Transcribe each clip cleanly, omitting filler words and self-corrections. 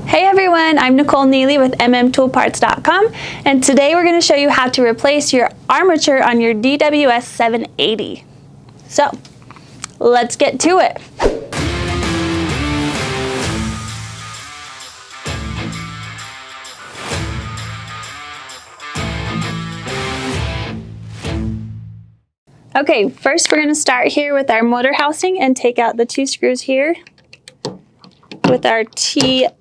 Hey everyone, I'm Nicole Neely with mmToolParts.com, and today we're going to show you how to replace your armature on your DWS780. So, let's get to it. Okay, first we're going to start here with our motor housing and take out the two screws here with our T20.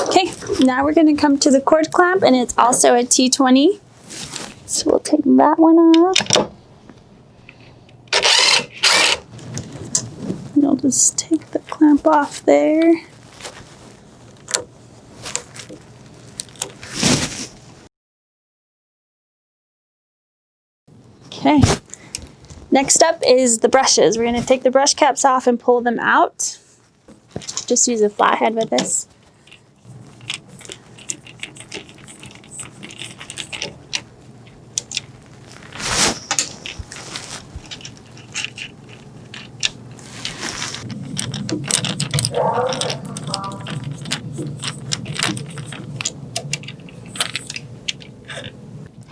Okay, now we're going to come to the cord clamp, and it's also a T20. So we'll take that one off. And I'll just take the clamp off there. Okay. Next up is the brushes. We're going to take the brush caps off and pull them out. Just use a flathead with this.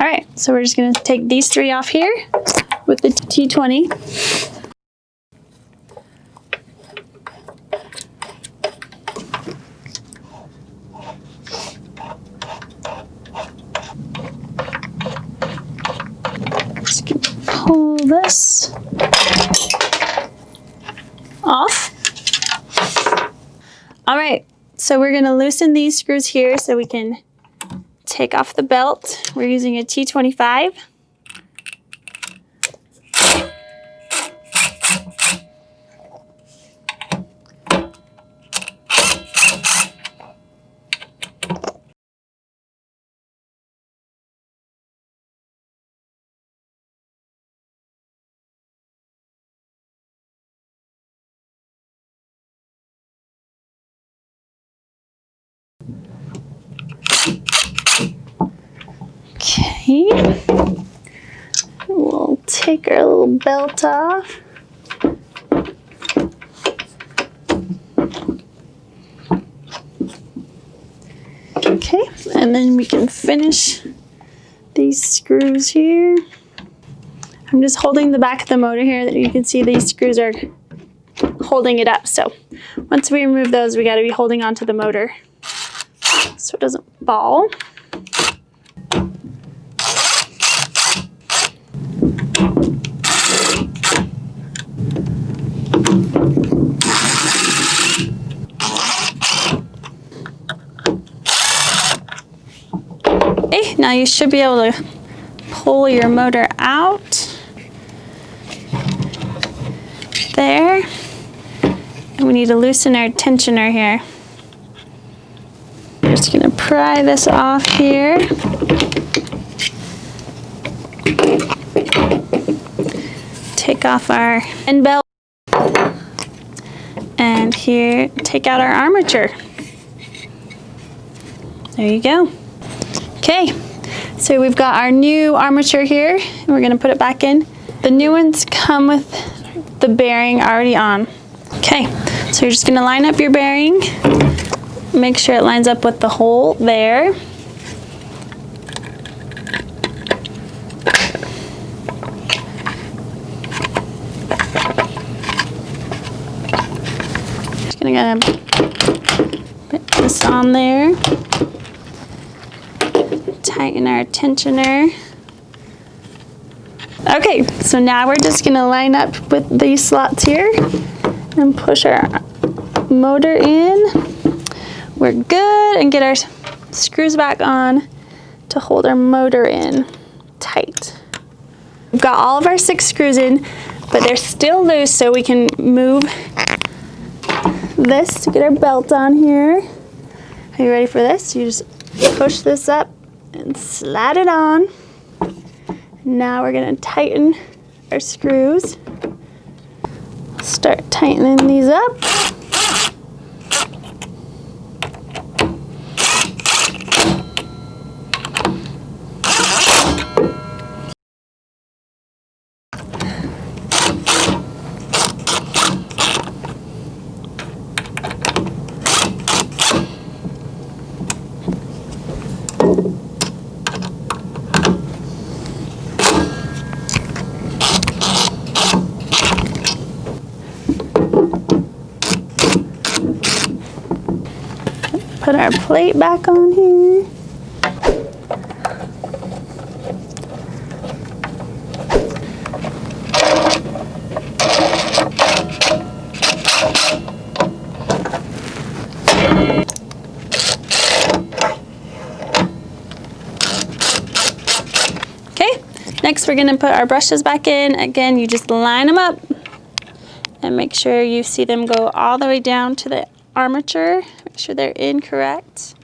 All right, so we're just going to take these three off here with the T20. Just going to pull this off. All right, so we're going to loosen these screws here so we can take off the belt. We're using a T25. Okay, we'll take our little belt off. Okay, and then we can finish these screws here. I'm just holding the back of the motor here that you can see these screws are holding it up. So once we remove those, we got to be holding onto the motor so it doesn't fall. Okay, now you should be able to pull your motor out. There. And we need to loosen our tensioner here. We're just going to pry this off here. Take off our end belt. And here, take out our armature. There you go. Okay, so we've got our new armature here, and we're going to put it back in. The new ones come with the bearing already on. Okay, so you're just going to line up your bearing, make sure it lines up with the hole there. Just going to put this on there. Tighten our tensioner. Okay, so now we're just going to line up with these slots here and push our motor in. We're good, and get our screws back on to hold our motor in tight. We've got all of our 6 screws in, but they're still loose, so we can move this to get our belt on here. Are you ready for this? You just push this up and slide it on. Now we're gonna tighten our screws. Start tightening these up. Put our plate back on here. Okay, next we're gonna put our brushes back in. Again, you just line them up and make sure you see them go all the way down to the armature. Make sure they're incorrect.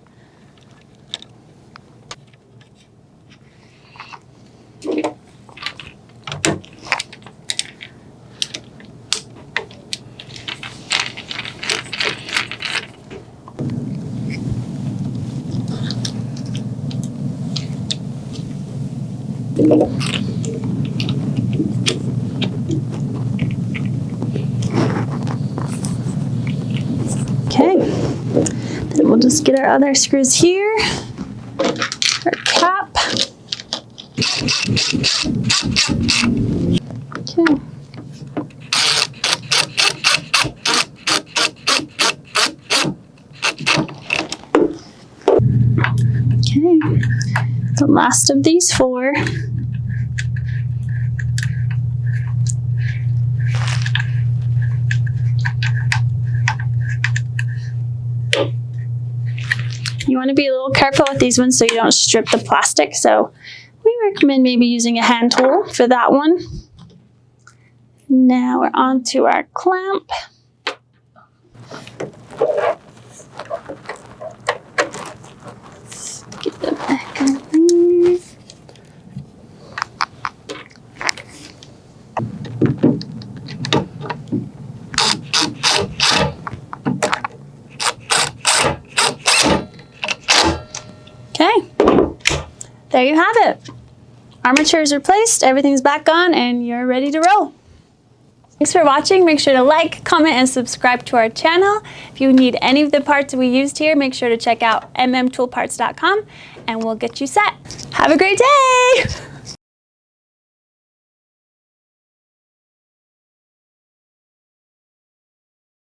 Okay, then we'll just get our other screws here, our cap. Okay. Okay, the last of these four. You want to be a little careful with these ones so you don't strip the plastic. So we recommend maybe using a hand tool for that one. Now we're on to our clamp. Let's get the back on there. Okay, there you have it. Armature is replaced, everything's back on, and you're ready to roll. Thanks for watching. Make sure to like, comment, and subscribe to our channel. If you need any of the parts we used here, make sure to check out mmToolParts.com, and we'll get you set. Have a great day!